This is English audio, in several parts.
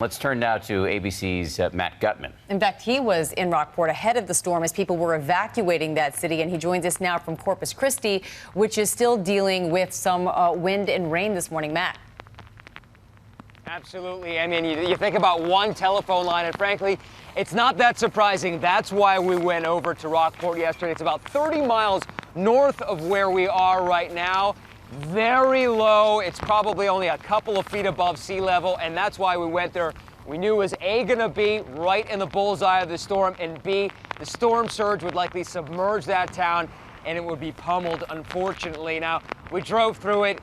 Let's turn now to ABC's Matt Gutman. In fact, he was in Rockport ahead of the storm as people were evacuating that city, and he joins us now from Corpus Christi, which is still dealing with some wind and rain this morning. Matt. Absolutely. I mean, you think about one telephone line, and frankly, it's not that surprising. That's why we went over to Rockport yesterday. It's about 30 miles north of where we are right now. Very low. It's probably only a couple of feet above sea level, and that's why we went there. We knew it was A, gonna be right in the bullseye of the storm, and B, the storm surge would likely submerge that town and it would be pummeled, unfortunately. Now, we drove through it,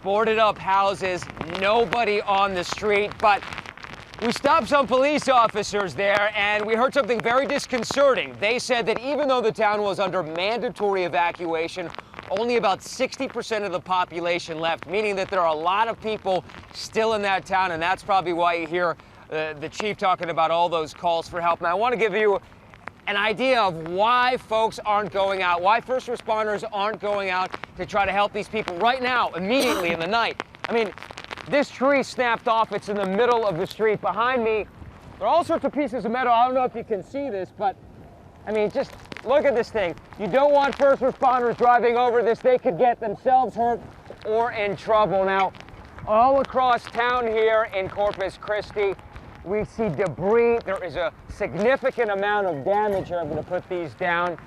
boarded up houses, nobody on the street, but we stopped some police officers there and we heard something very disconcerting. They said that even though the town was under mandatory evacuation, only about 60% of the population left, meaning that there are a lot of people still in that town, and that's probably why you hear the chief talking about all those calls for help. Now, I want to give you an idea of why folks aren't going out, why first responders aren't going out to try to help these people right now, immediately in the night. I mean, this tree snapped off. It's in the middle of the street. Behind me, there are all sorts of pieces of metal. I don't know if you can see this, but I mean, just look at this thing. You don't want first responders driving over this. They could get themselves hurt or in trouble. Now, all across town here in Corpus Christi, we see debris. There is a significant amount of damage here. I'm going to put these down.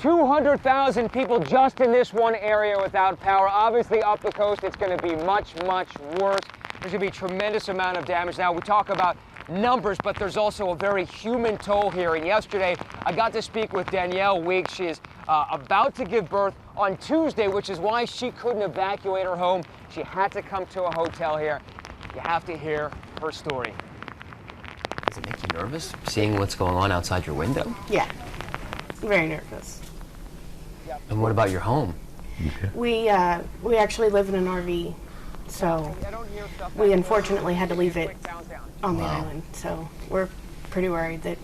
200,000 people just in this one area without power. Obviously, up the coast, it's going to be much, much worse. There's going to be a tremendous amount of damage. Now, we talk about numbers, but there's also a very human toll here. And yesterday, I got to speak with Danielle. She is about to give birth on Tuesday, which is why she couldn't evacuate her home. She had to come to a hotel here. You have to hear her story. Does it make you nervous, seeing what's going on outside your window? Yeah, very nervous. And what about your home? We actually live in an RV, so we unfortunately had to leave it on the island. So we're pretty worried that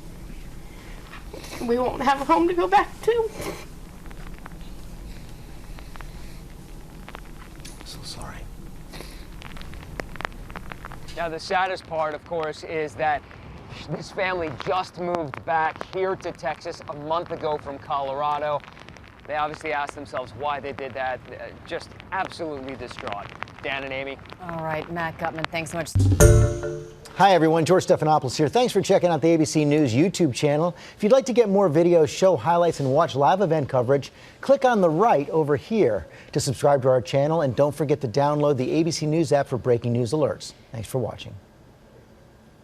we won't have a home to go back to. So sorry. Now, the saddest part, of course, is that this family just moved back here to Texas a month ago from Colorado. They obviously asked themselves why they did that. Just absolutely distraught. Dan and Amy. All right, Matt Gutman, thanks so much. Hi, everyone. George Stephanopoulos here. Thanks for checking out the ABC News YouTube channel. If you'd like to get more videos, show highlights, and watch live event coverage, click on the right over here to subscribe to our channel. And don't forget to download the ABC News app for breaking news alerts. Thanks for watching.